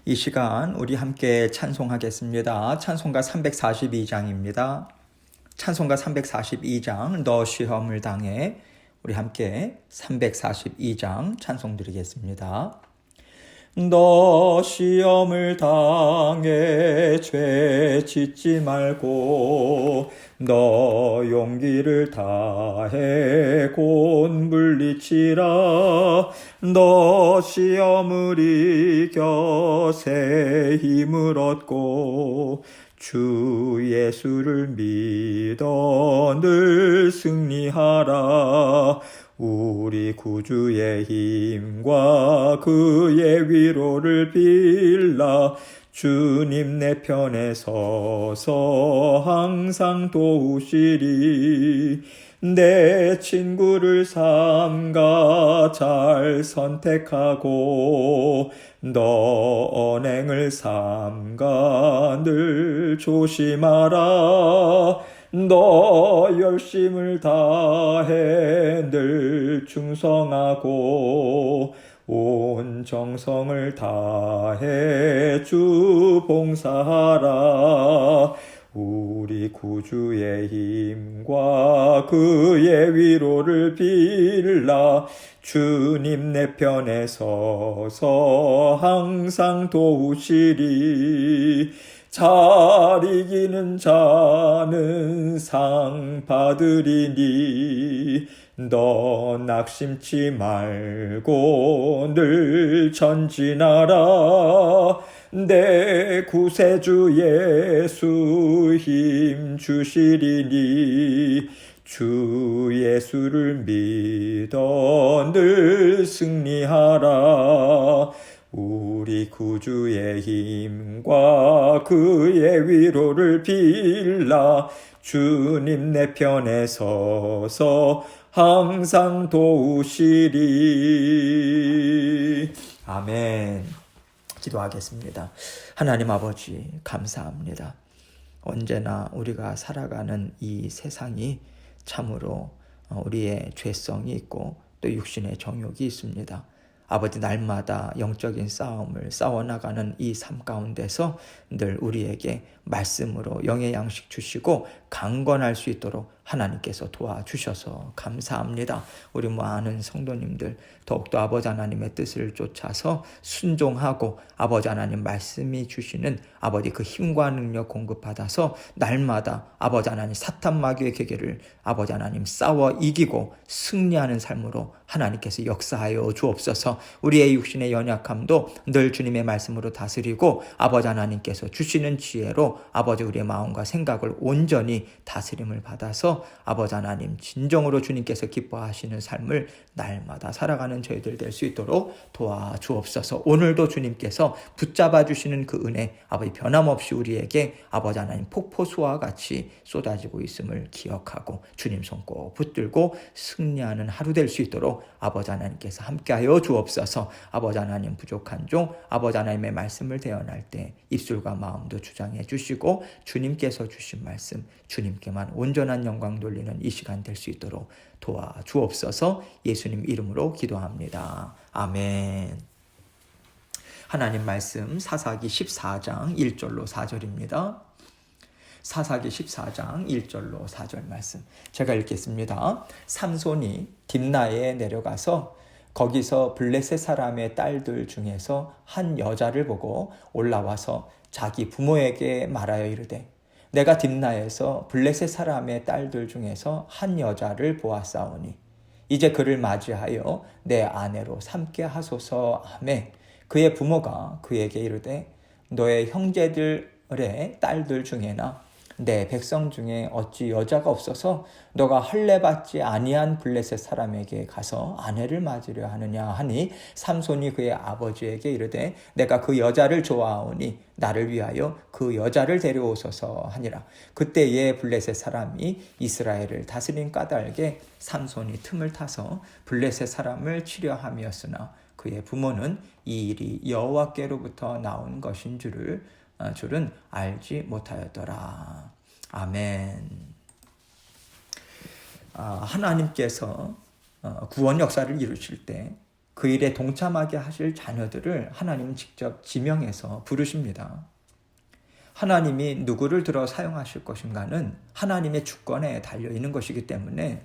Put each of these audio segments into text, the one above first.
이 시간 우리 함께 찬송하겠습니다. 찬송가 342장입니다. 찬송가 342장 너 시험을 당해 우리 함께 342장 찬송 드리겠습니다. 너 시험을 당해 죄 짓지 말고 너 용기를 다해 곧 물리치라. 너 시험을 이겨 새 힘을 얻고 주 예수를 믿어 늘 승리하라. 우리 구주의 힘과 그의 위로를 빌라. 주님 내 편에 서서 항상 도우시리. 내 친구를 삼가 잘 선택하고 너 언행을 삼가 늘 조심하라. 너 열심을 다해 늘 충성하고 온 정성을 다해 주 봉사하라. 우리 구주의 힘과 그의 위로를 빌라. 주님 내 편에 서서 항상 도우시리. 잘 이기는 자는 상 받으리니 너 낙심치 말고 늘 전진하라. 내 구세주 예수 힘 주시리니 주 예수를 믿어 늘 승리하라. 우리 구주의 힘과 그의 위로를 빌라. 주님 내 편에 서서 항상 도우시리. 아멘. 기도하겠습니다. 하나님 아버지 감사합니다. 언제나 우리가 살아가는 이 세상이 참으로 우리의 죄성이 있고 또 육신의 정욕이 있습니다. 아버지, 날마다 영적인 싸움을 싸워나가는 이 삶 가운데서 늘 우리에게 말씀으로 영의 양식 주시고 강건할 수 있도록 하나님께서 도와주셔서 감사합니다. 우리 많은 성도님들 더욱더 아버지 하나님의 뜻을 쫓아서 순종하고 아버지 하나님 말씀이 주시는 아버지 그 힘과 능력 공급받아서 날마다 아버지 하나님 사탄 마귀의 계계를 아버지 하나님 싸워 이기고 승리하는 삶으로 하나님께서 역사하여 주옵소서. 우리의 육신의 연약함도 늘 주님의 말씀으로 다스리고 아버지 하나님께서 주시는 지혜로 아버지 우리의 마음과 생각을 온전히 다스림을 받아서 아버지 하나님 진정으로 주님께서 기뻐하시는 삶을 날마다 살아가는 저희들 될 수 있도록 도와주옵소서. 오늘도 주님께서 붙잡아 주시는 그 은혜 아버지 변함없이 우리에게 아버지 하나님 폭포수와 같이 쏟아지고 있음을 기억하고 주님 손 꼭 붙들고 승리하는 하루 될 수 있도록 아버지 하나님께서 함께하여 주옵소서. 아버지 하나님 부족한 종 아버지 하나님의 말씀을 대언할 때 입술과 마음도 주장해 주시고 주님께서 주신 말씀 주님께만 온전한 영광 돌리는 이 시간 될 수 있도록 도와주옵소서. 예수님 이름으로 기도합니다. 아멘. 하나님 말씀 사사기 14장 1절로 4절입니다. 사사기 14장 1절로 4절 말씀 제가 읽겠습니다. 삼손이 딥나에 내려가서 거기서 블레셋 사람의 딸들 중에서 한 여자를 보고 올라와서 자기 부모에게 말하여 이르되 내가 딥나에서 블레셋 사람의 딸들 중에서 한 여자를 보았사오니 이제 그를 맞이하여 내 아내로 삼게 하소서 하매 그의 부모가 그에게 이르되 너의 형제들의 딸들 중에나 내 백성 중에 어찌 여자가 없어서 너가 할례받지 아니한 블레셋 사람에게 가서 아내를 맞으려 하느냐 하니 삼손이 그의 아버지에게 이르되 내가 그 여자를 좋아하오니 나를 위하여 그 여자를 데려오소서 하니라. 그때에 블레셋 사람이 이스라엘을 다스린 까닭에 삼손이 틈을 타서 블레셋 사람을 치려 함이었으나 그의 부모는 이 일이 여호와께로부터 나온 것인 줄은 알지 못하였더라. 아멘. 하나님께서 구원 역사를 이루실 때 그 일에 동참하게 하실 자녀들을 하나님은 직접 지명해서 부르십니다. 하나님이 누구를 들어 사용하실 것인가는 하나님의 주권에 달려있는 것이기 때문에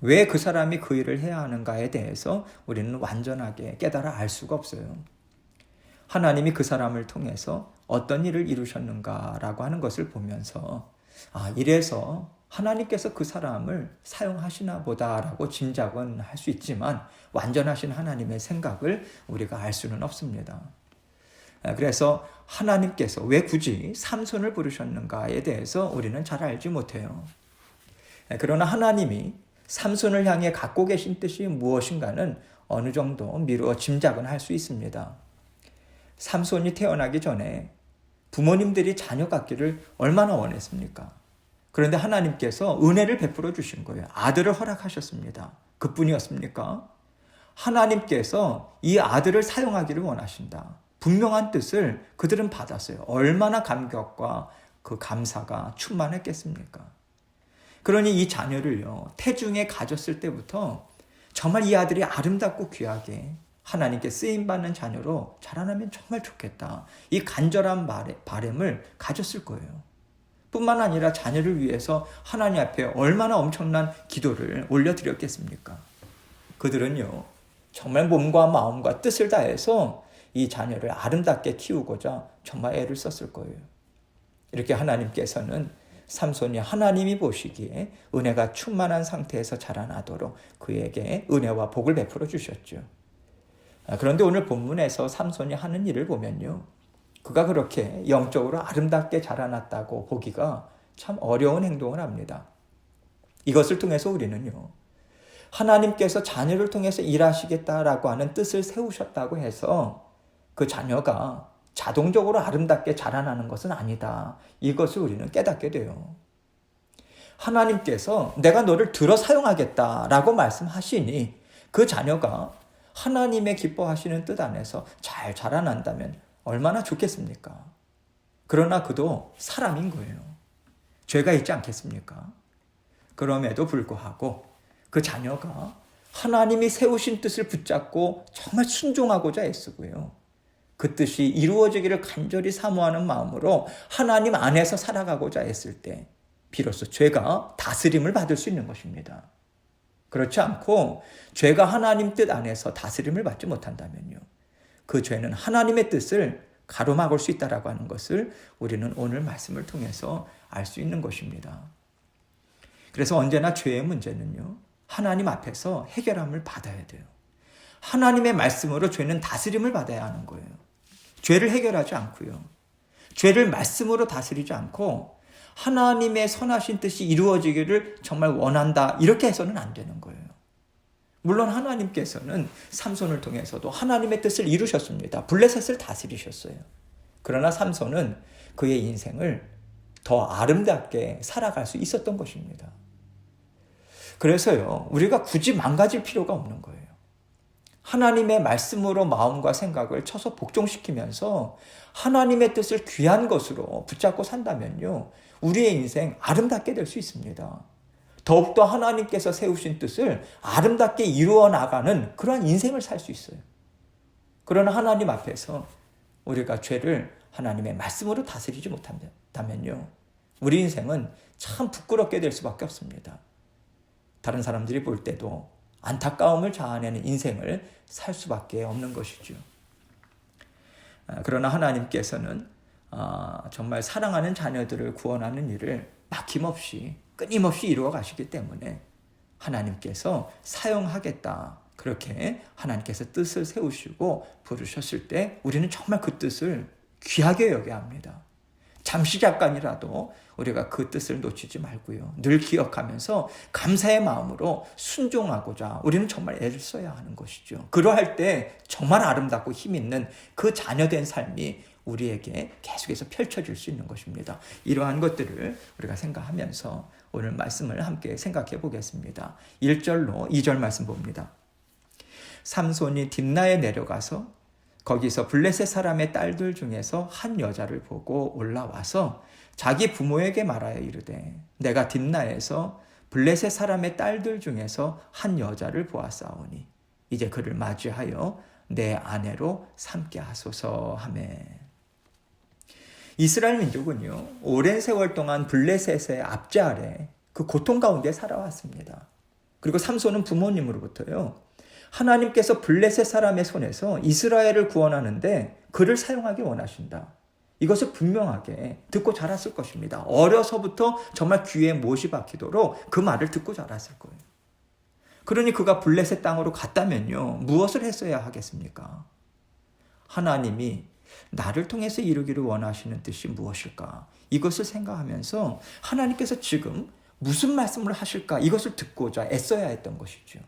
왜 그 사람이 그 일을 해야 하는가에 대해서 우리는 완전하게 깨달아 알 수가 없어요. 하나님이 그 사람을 통해서 어떤 일을 이루셨는가라고 하는 것을 보면서 이래서 하나님께서 그 사람을 사용하시나 보다라고 짐작은 할 수 있지만 완전하신 하나님의 생각을 우리가 알 수는 없습니다. 그래서 하나님께서 왜 굳이 삼손을 부르셨는가에 대해서 우리는 잘 알지 못해요. 그러나 하나님이 삼손을 향해 갖고 계신 뜻이 무엇인가는 어느 정도 미루어 짐작은 할 수 있습니다. 삼손이 태어나기 전에 부모님들이 자녀 갖기를 얼마나 원했습니까? 그런데 하나님께서 은혜를 베풀어 주신 거예요. 아들을 허락하셨습니다. 그뿐이었습니까? 하나님께서 이 아들을 사용하기를 원하신다. 분명한 뜻을 그들은 받았어요. 얼마나 감격과 그 감사가 충만했겠습니까? 그러니 이 자녀를요, 태중에 가졌을 때부터 정말 이 아들이 아름답고 귀하게 하나님께 쓰임받는 자녀로 자라나면 정말 좋겠다. 이 간절한 바람을 가졌을 거예요. 뿐만 아니라 자녀를 위해서 하나님 앞에 얼마나 엄청난 기도를 올려드렸겠습니까? 그들은요, 정말 몸과 마음과 뜻을 다해서 이 자녀를 아름답게 키우고자 정말 애를 썼을 거예요. 이렇게 하나님께서는 삼손이 하나님이 보시기에 은혜가 충만한 상태에서 자라나도록 그에게 은혜와 복을 베풀어 주셨죠. 그런데 오늘 본문에서 삼손이 하는 일을 보면요, 그가 그렇게 영적으로 아름답게 자라났다고 보기가 참 어려운 행동을 합니다. 이것을 통해서 우리는요, 하나님께서 자녀를 통해서 일하시겠다라고 하는 뜻을 세우셨다고 해서 그 자녀가 자동적으로 아름답게 자라나는 것은 아니다. 이것을 우리는 깨닫게 돼요. 하나님께서 내가 너를 들어 사용하겠다라고 말씀하시니 그 자녀가 하나님의 기뻐하시는 뜻 안에서 잘 자라난다면 얼마나 좋겠습니까? 그러나 그도 사람인 거예요. 죄가 있지 않겠습니까? 그럼에도 불구하고 그 자녀가 하나님이 세우신 뜻을 붙잡고 정말 순종하고자 애쓰고요. 그 뜻이 이루어지기를 간절히 사모하는 마음으로 하나님 안에서 살아가고자 했을 때 비로소 죄가 다스림을 받을 수 있는 것입니다. 그렇지 않고 죄가 하나님 뜻 안에서 다스림을 받지 못한다면요, 그 죄는 하나님의 뜻을 가로막을 수 있다라고 하는 것을 우리는 오늘 말씀을 통해서 알 수 있는 것입니다. 그래서 언제나 죄의 문제는요, 하나님 앞에서 해결함을 받아야 돼요. 하나님의 말씀으로 죄는 다스림을 받아야 하는 거예요. 죄를 해결하지 않고요, 죄를 말씀으로 다스리지 않고 하나님의 선하신 뜻이 이루어지기를 정말 원한다, 이렇게 해서는 안 되는 거예요. 물론 하나님께서는 삼손을 통해서도 하나님의 뜻을 이루셨습니다. 블레셋을 다스리셨어요. 그러나 삼손은 그의 인생을 더 아름답게 살아갈 수 있었던 것입니다. 그래서요, 우리가 굳이 망가질 필요가 없는 거예요. 하나님의 말씀으로 마음과 생각을 쳐서 복종시키면서 하나님의 뜻을 귀한 것으로 붙잡고 산다면요, 우리의 인생 아름답게 될 수 있습니다. 더욱더 하나님께서 세우신 뜻을 아름답게 이루어 나가는 그러한 인생을 살 수 있어요. 그러나 하나님 앞에서 우리가 죄를 하나님의 말씀으로 다스리지 못한다면요, 우리 인생은 참 부끄럽게 될 수밖에 없습니다. 다른 사람들이 볼 때도 안타까움을 자아내는 인생을 살 수밖에 없는 것이죠. 그러나 하나님께서는 정말 사랑하는 자녀들을 구원하는 일을 막힘없이 끊임없이 이루어 가시기 때문에 하나님께서 사용하겠다, 그렇게 하나님께서 뜻을 세우시고 부르셨을 때 우리는 정말 그 뜻을 귀하게 여겨야 합니다. 잠시 잠깐이라도 우리가 그 뜻을 놓치지 말고요, 늘 기억하면서 감사의 마음으로 순종하고자 우리는 정말 애를 써야 하는 것이죠. 그러할 때 정말 아름답고 힘있는 그 자녀된 삶이 우리에게 계속해서 펼쳐질 수 있는 것입니다. 이러한 것들을 우리가 생각하면서 오늘 말씀을 함께 생각해 보겠습니다. 1절로 2절 말씀 봅니다. 삼손이 딥나에 내려가서 거기서 블레셋 사람의 딸들 중에서 한 여자를 보고 올라와서 자기 부모에게 말하여 이르되 내가 딥나에서 블레셋 사람의 딸들 중에서 한 여자를 보았사오니 이제 그를 맞이하여 내 아내로 삼게 하소서 하며. 이스라엘 민족은요, 오랜 세월 동안 블레셋의 압제 아래 그 고통 가운데 살아왔습니다. 그리고 삼손은 부모님으로부터요, 하나님께서 블레셋 사람의 손에서 이스라엘을 구원하는데 그를 사용하기 원하신다, 이것을 분명하게 듣고 자랐을 것입니다. 어려서부터 정말 귀에 못이 박히도록 그 말을 듣고 자랐을 거예요. 그러니 그가 블레셋 땅으로 갔다면요, 무엇을 했어야 하겠습니까? 하나님이 나를 통해서 이루기를 원하시는 뜻이 무엇일까? 이것을 생각하면서 하나님께서 지금 무슨 말씀을 하실까? 이것을 듣고자 애써야 했던 것이죠.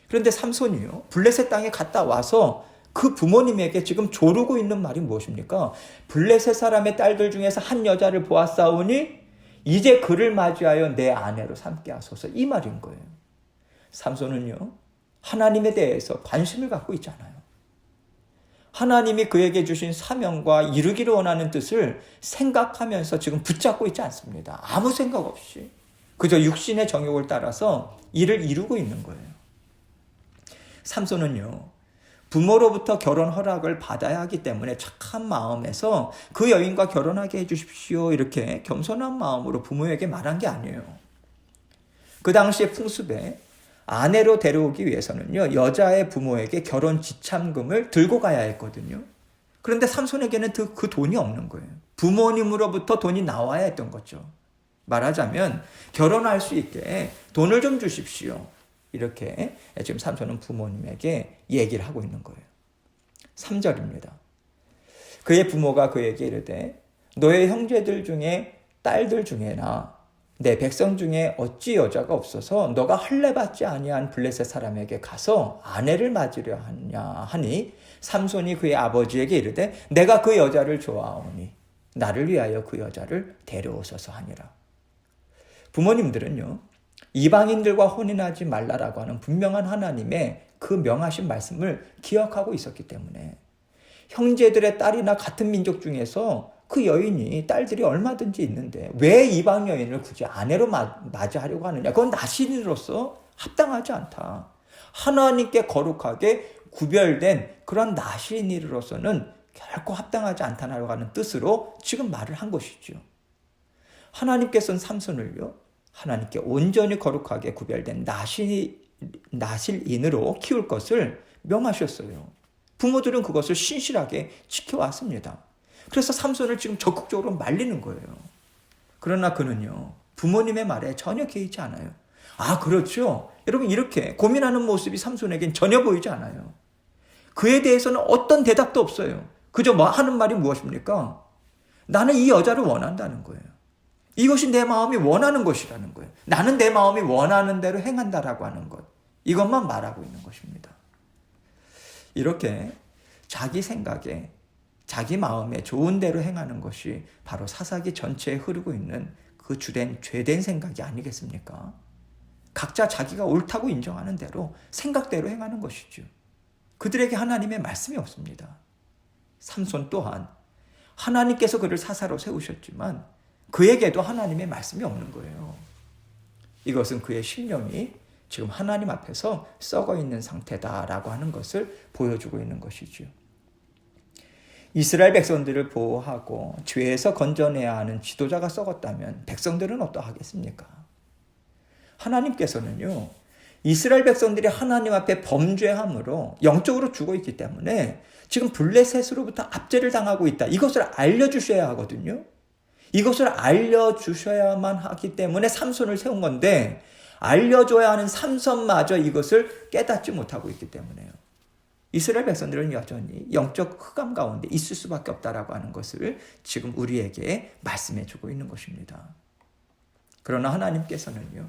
그런데 삼손이요, 블레셋 땅에 갔다 와서 그 부모님에게 지금 조르고 있는 말이 무엇입니까? 블레셋 사람의 딸들 중에서 한 여자를 보았사오니 이제 그를 맞이하여 내 아내로 삼게 하소서, 이 말인 거예요. 삼손은요, 하나님에 대해서 관심을 갖고 있잖아요. 하나님이 그에게 주신 사명과 이루기를 원하는 뜻을 생각하면서 지금 붙잡고 있지 않습니다. 아무 생각 없이 그저 육신의 정욕을 따라서 이를 이루고 있는 거예요. 삼손은요, 부모로부터 결혼 허락을 받아야 하기 때문에 착한 마음에서 그 여인과 결혼하게 해주십시오, 이렇게 겸손한 마음으로 부모에게 말한 게 아니에요. 그 당시의 풍습에 아내로 데려오기 위해서는요, 여자의 부모에게 결혼 지참금을 들고 가야 했거든요. 그런데 삼손에게는 그 돈이 없는 거예요. 부모님으로부터 돈이 나와야 했던 거죠. 말하자면 결혼할 수 있게 돈을 좀 주십시오, 이렇게 지금 삼손은 부모님에게 얘기를 하고 있는 거예요. 3절입니다. 그의 부모가 그에게 이르되 너의 형제들 중에 딸들 중에나 내 백성 중에 어찌 여자가 없어서 너가 할례받지 아니한 블레셋 사람에게 가서 아내를 맞으려 하냐 하니, 삼손이 그의 아버지에게 이르되 내가 그 여자를 좋아하오니 나를 위하여 그 여자를 데려오소서 하니라. 부모님들은요, 이방인들과 혼인하지 말라라고 하는 분명한 하나님의 그 명하신 말씀을 기억하고 있었기 때문에 형제들의 딸이나 같은 민족 중에서 그 여인이 딸들이 얼마든지 있는데 왜 이방 여인을 굳이 아내로 맞이하려고 하느냐, 그건 나신으로서 합당하지 않다. 하나님께 거룩하게 구별된 그런 나신이로서는 결코 합당하지 않다라고 하는 뜻으로 지금 말을 한 것이죠. 하나님께서는 삼손을요, 하나님께 온전히 거룩하게 구별된 나실인으로 키울 것을 명하셨어요. 부모들은 그것을 신실하게 지켜왔습니다. 그래서 삼손을 지금 적극적으로 말리는 거예요. 그러나 그는요, 부모님의 말에 전혀 개의치 않아요. 아, 그렇죠. 여러분, 이렇게 고민하는 모습이 삼손에겐 전혀 보이지 않아요. 그에 대해서는 어떤 대답도 없어요. 그저 하는 말이 무엇입니까? 나는 이 여자를 원한다는 거예요. 이것이 내 마음이 원하는 것이라는 거예요. 나는 내 마음이 원하는 대로 행한다라고 하는 것, 이것만 말하고 있는 것입니다. 이렇게 자기 생각에 자기 마음에 좋은 대로 행하는 것이 바로 사사기 전체에 흐르고 있는 그 죄된 생각이 아니겠습니까? 각자 자기가 옳다고 인정하는 대로 생각대로 행하는 것이죠. 그들에게 하나님의 말씀이 없습니다. 삼손 또한 하나님께서 그를 사사로 세우셨지만 그에게도 하나님의 말씀이 없는 거예요. 이것은 그의 신령이 지금 하나님 앞에서 썩어 있는 상태다라고 하는 것을 보여주고 있는 것이죠. 이스라엘 백성들을 보호하고 죄에서 건져내야 하는 지도자가 썩었다면 백성들은 어떠하겠습니까? 하나님께서는요, 이스라엘 백성들이 하나님 앞에 범죄함으로 영적으로 죽어 있기 때문에 지금 블레셋으로부터 압제를 당하고 있다, 이것을 알려주셔야 하거든요. 이것을 알려주셔야만 하기 때문에 삼손을 세운 건데, 알려줘야 하는 삼손마저 이것을 깨닫지 못하고 있기 때문에요. 이스라엘 백성들은 여전히 영적 흑암 가운데 있을 수밖에 없다라고 하는 것을 지금 우리에게 말씀해 주고 있는 것입니다. 그러나 하나님께서는요,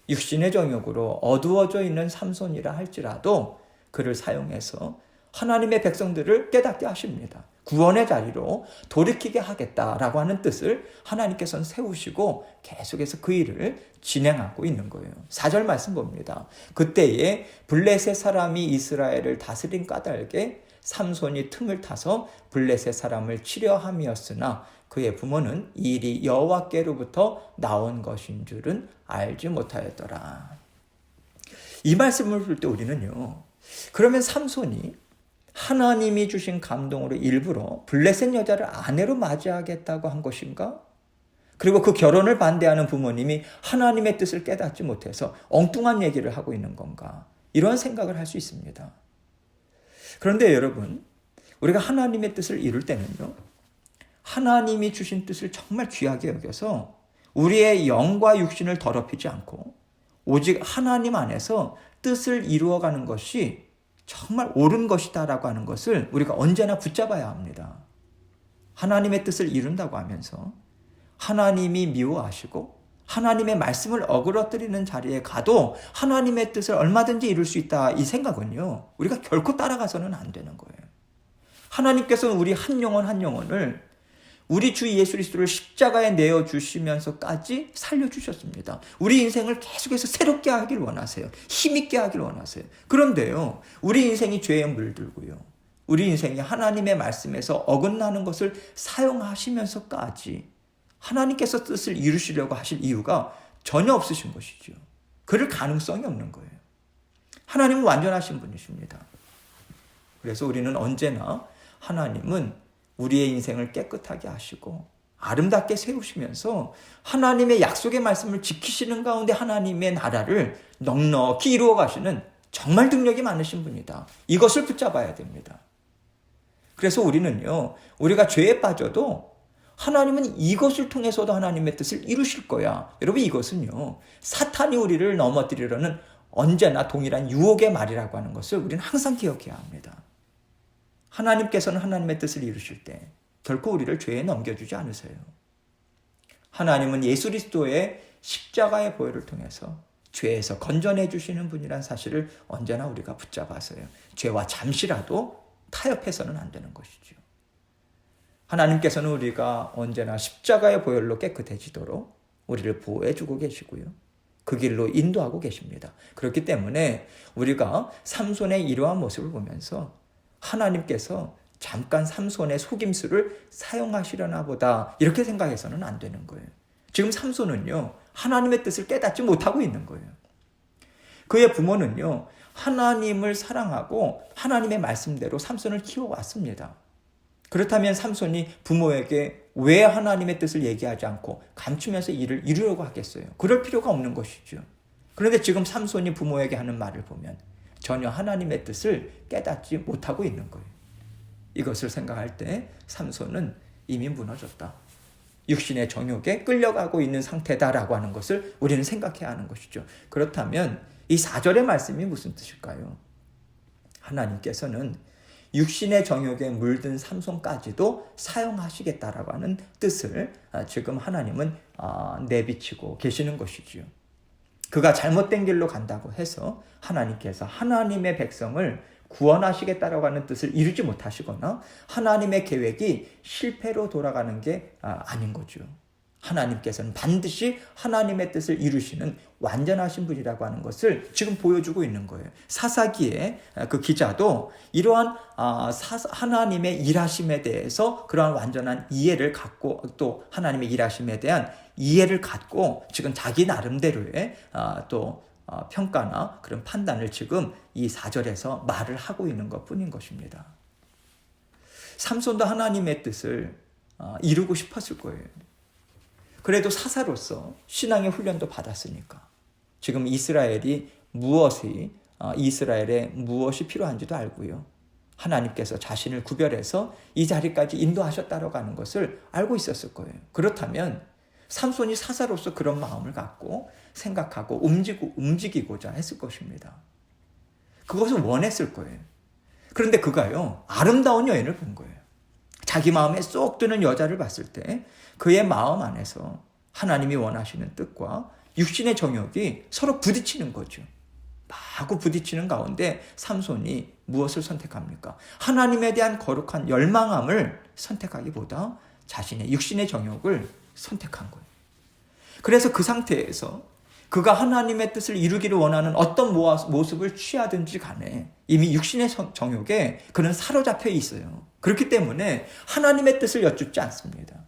육신의 정욕으로 어두워져 있는 삼손이라 할지라도 그를 사용해서 하나님의 백성들을 깨닫게 하십니다. 구원의 자리로 돌이키게 하겠다라고 하는 뜻을 하나님께서는 세우시고 계속해서 그 일을 진행하고 있는 거예요. 4절 말씀 봅니다. 그때에 블레셋 사람이 이스라엘을 다스린 까닭에 삼손이 틈을 타서 블레셋 사람을 치려함이었으나 그의 부모는 이 일이 여호와께로부터 나온 것인 줄은 알지 못하였더라. 이 말씀을 볼 때 우리는요, 그러면 삼손이 하나님이 주신 감동으로 일부러 블레셋 여자를 아내로 맞이하겠다고 한 것인가? 그리고 그 결혼을 반대하는 부모님이 하나님의 뜻을 깨닫지 못해서 엉뚱한 얘기를 하고 있는 건가? 이런 생각을 할 수 있습니다. 그런데 여러분, 우리가 하나님의 뜻을 이룰 때는요, 하나님이 주신 뜻을 정말 귀하게 여겨서 우리의 영과 육신을 더럽히지 않고 오직 하나님 안에서 뜻을 이루어가는 것이 정말 옳은 것이다라고 하는 것을 우리가 언제나 붙잡아야 합니다. 하나님의 뜻을 이룬다고 하면서 하나님이 미워하시고 하나님의 말씀을 어그러뜨리는 자리에 가도 하나님의 뜻을 얼마든지 이룰 수 있다, 이 생각은요, 우리가 결코 따라가서는 안 되는 거예요. 하나님께서는 우리 한 영혼 한 영혼을 우리 주 예수 그리스도를 십자가에 내어주시면서까지 살려주셨습니다. 우리 인생을 계속해서 새롭게 하길 원하세요. 힘있게 하길 원하세요. 그런데요, 우리 인생이 죄에 물들고요, 우리 인생이 하나님의 말씀에서 어긋나는 것을 사용하시면서까지 하나님께서 뜻을 이루시려고 하실 이유가 전혀 없으신 것이죠. 그럴 가능성이 없는 거예요. 하나님은 완전하신 분이십니다. 그래서 우리는 언제나 하나님은 우리의 인생을 깨끗하게 하시고 아름답게 세우시면서 하나님의 약속의 말씀을 지키시는 가운데 하나님의 나라를 넉넉히 이루어 가시는 정말 능력이 많으신 분이다. 이것을 붙잡아야 됩니다. 그래서 우리는요, 우리가 죄에 빠져도 하나님은 이것을 통해서도 하나님의 뜻을 이루실 거야. 여러분, 이것은요, 사탄이 우리를 넘어뜨리려는 언제나 동일한 유혹의 말이라고 하는 것을 우리는 항상 기억해야 합니다. 하나님께서는 하나님의 뜻을 이루실 때 결코 우리를 죄에 넘겨주지 않으세요. 하나님은 예수 그리스도의 십자가의 보혈을 통해서 죄에서 건져내 주시는 분이란 사실을 언제나 우리가 붙잡아서요, 죄와 잠시라도 타협해서는 안 되는 것이죠. 하나님께서는 우리가 언제나 십자가의 보혈로 깨끗해지도록 우리를 보호해주고 계시고요, 그 길로 인도하고 계십니다. 그렇기 때문에 우리가 삼손의 이러한 모습을 보면서 하나님께서 잠깐 삼손의 속임수를 사용하시려나 보다, 이렇게 생각해서는 안 되는 거예요. 지금 삼손은요, 하나님의 뜻을 깨닫지 못하고 있는 거예요. 그의 부모는요, 하나님을 사랑하고 하나님의 말씀대로 삼손을 키워왔습니다. 그렇다면 삼손이 부모에게 왜 하나님의 뜻을 얘기하지 않고 감추면서 일을 이루려고 하겠어요? 그럴 필요가 없는 것이죠. 그런데 지금 삼손이 부모에게 하는 말을 보면 전혀 하나님의 뜻을 깨닫지 못하고 있는 거예요. 이것을 생각할 때 삼손은 이미 무너졌다, 육신의 정욕에 끌려가고 있는 상태다라고 하는 것을 우리는 생각해야 하는 것이죠. 그렇다면 이 4절의 말씀이 무슨 뜻일까요? 하나님께서는 육신의 정욕에 물든 삼손까지도 사용하시겠다라고 하는 뜻을 지금 하나님은 내비치고 계시는 것이지요. 그가 잘못된 길로 간다고 해서 하나님께서 하나님의 백성을 구원하시겠다라고 하는 뜻을 이루지 못하시거나 하나님의 계획이 실패로 돌아가는 게 아닌 거죠. 하나님께서는 반드시 하나님의 뜻을 이루시는 완전하신 분이라고 하는 것을 지금 보여주고 있는 거예요. 사사기의 그 기자도 이러한 하나님의 일하심에 대해서 그러한 완전한 이해를 갖고, 또 하나님의 일하심에 대한 이해를 갖고 지금 자기 나름대로의 또 평가나 그런 판단을 지금 이 4절에서 말을 하고 있는 것뿐인 것입니다. 삼손도 하나님의 뜻을 이루고 싶었을 거예요. 그래도 사사로서 신앙의 훈련도 받았으니까 지금 이스라엘에 무엇이 필요한지도 알고요, 하나님께서 자신을 구별해서 이 자리까지 인도하셨다라고 하는 것을 알고 있었을 거예요. 그렇다면 삼손이 사사로서 그런 마음을 갖고 생각하고 움직이고자 했을 것입니다. 그것을 원했을 거예요. 그런데 그가요, 아름다운 여인을 본 거예요. 자기 마음에 쏙 드는 여자를 봤을 때 그의 마음 안에서 하나님이 원하시는 뜻과 육신의 정욕이 서로 부딪히는 거죠. 마구 부딪히는 가운데 삼손이 무엇을 선택합니까? 하나님에 대한 거룩한 열망함을 선택하기보다 자신의 육신의 정욕을 선택한 거예요. 그래서 그 상태에서 그가 하나님의 뜻을 이루기를 원하는 어떤 모습을 취하든지 간에 이미 육신의 정욕에 그는 사로잡혀 있어요. 그렇기 때문에 하나님의 뜻을 여쭙지 않습니다.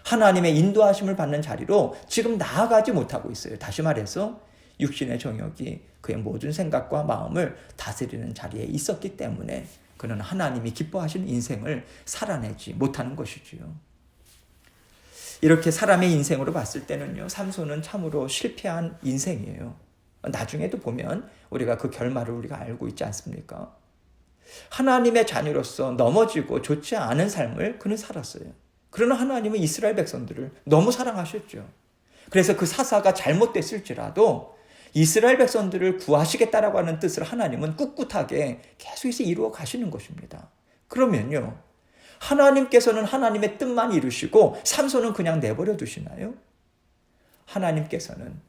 하나님의 인도하심을 받는 자리로 지금 나아가지 못하고 있어요. 다시 말해서 육신의 정욕이 그의 모든 생각과 마음을 다스리는 자리에 있었기 때문에 그는 하나님이 기뻐하시는 인생을 살아내지 못하는 것이지요. 이렇게 사람의 인생으로 봤을 때는요, 삼손은 참으로 실패한 인생이에요. 나중에도 보면 우리가 그 결말을 우리가 알고 있지 않습니까? 하나님의 자녀로서 넘어지고 좋지 않은 삶을 그는 살았어요. 그러나 하나님은 이스라엘 백성들을 너무 사랑하셨죠. 그래서 그 사사가 잘못됐을지라도 이스라엘 백성들을 구하시겠다라고 하는 뜻을 하나님은 꿋꿋하게 계속해서 이루어 가시는 것입니다. 그러면요, 하나님께서는 하나님의 뜻만 이루시고 삼손은 그냥 내버려 두시나요? 하나님께서는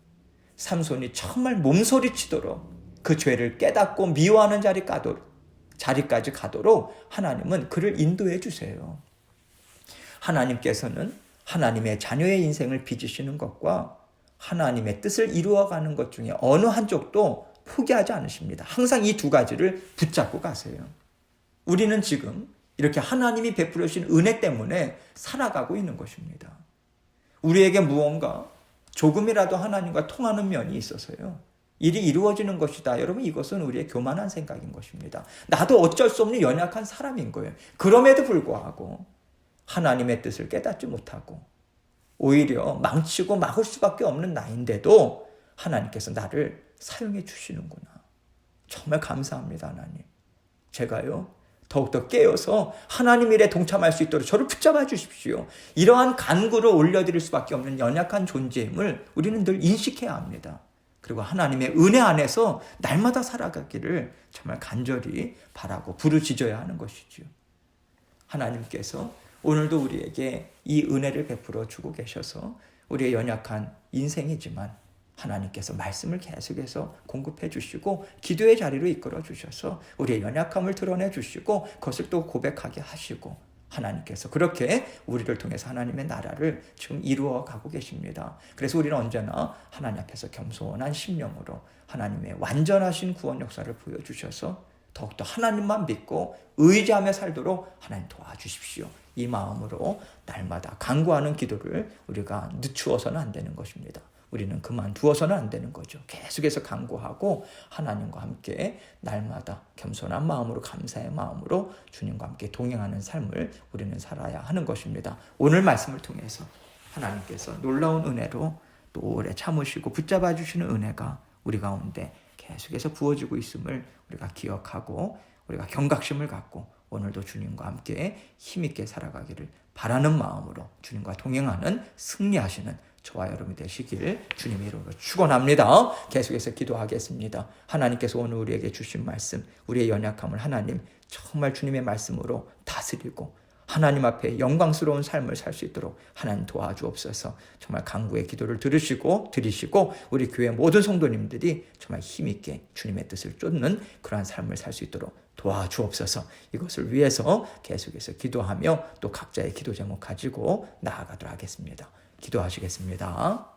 삼손이 정말 몸소리치도록 그 죄를 깨닫고 미워하는 자리까지 가도록 하나님은 그를 인도해 주세요. 하나님께서는 하나님의 자녀의 인생을 빚으시는 것과 하나님의 뜻을 이루어가는 것 중에 어느 한쪽도 포기하지 않으십니다. 항상 이 두 가지를 붙잡고 가세요. 우리는 지금 이렇게 하나님이 베풀어 주신 은혜 때문에 살아가고 있는 것입니다. 우리에게 무언가 조금이라도 하나님과 통하는 면이 있어서요, 일이 이루어지는 것이다. 여러분, 이것은 우리의 교만한 생각인 것입니다. 나도 어쩔 수 없는 연약한 사람인 거예요. 그럼에도 불구하고 하나님의 뜻을 깨닫지 못하고 오히려 망치고 막을 수밖에 없는 나인데도 하나님께서 나를 사용해 주시는구나. 정말 감사합니다, 하나님. 제가요, 더욱더 깨어서 하나님 일에 동참할 수 있도록 저를 붙잡아 주십시오. 이러한 간구를 올려드릴 수밖에 없는 연약한 존재임을 우리는 늘 인식해야 합니다. 그리고 하나님의 은혜 안에서 날마다 살아가기를 정말 간절히 바라고 부르짖어야 하는 것이지요. 하나님께서 오늘도 우리에게 이 은혜를 베풀어 주고 계셔서 우리의 연약한 인생이지만 하나님께서 말씀을 계속해서 공급해 주시고 기도의 자리로 이끌어 주셔서 우리의 연약함을 드러내 주시고 그것을 또 고백하게 하시고 하나님께서 그렇게 우리를 통해서 하나님의 나라를 지금 이루어 가고 계십니다. 그래서 우리는 언제나 하나님 앞에서 겸손한 심령으로 하나님의 완전하신 구원 역사를 보여주셔서 더욱더 하나님만 믿고 의지하며 살도록 하나님 도와주십시오. 이 마음으로 날마다 간구하는 기도를 우리가 늦추어서는 안 되는 것입니다. 우리는 그만두어서는 안 되는 거죠. 계속해서 간구하고 하나님과 함께 날마다 겸손한 마음으로, 감사의 마음으로 주님과 함께 동행하는 삶을 우리는 살아야 하는 것입니다. 오늘 말씀을 통해서 하나님께서 놀라운 은혜로 또 오래 참으시고 붙잡아 주시는 은혜가 우리 가운데 계속해서 부어지고 있음을 우리가 기억하고 우리가 경각심을 갖고 오늘도 주님과 함께 힘있게 살아가기를 바라는 마음으로 주님과 동행하는 승리하시는 저와 여러분이 되시길 주님의 이름으로 축원합니다. 계속해서 기도하겠습니다. 하나님께서 오늘 우리에게 주신 말씀, 우리의 연약함을 하나님 정말 주님의 말씀으로 다스리고 하나님 앞에 영광스러운 삶을 살 수 있도록 하나님 도와주옵소서. 정말 간구의 기도를 드리시고 우리 교회 모든 성도님들이 정말 힘있게 주님의 뜻을 쫓는 그러한 삶을 살 수 있도록 도와주옵소서. 이것을 위해서 계속해서 기도하며 또 각자의 기도 제목 가지고 나아가도록 하겠습니다. 기도하시겠습니다.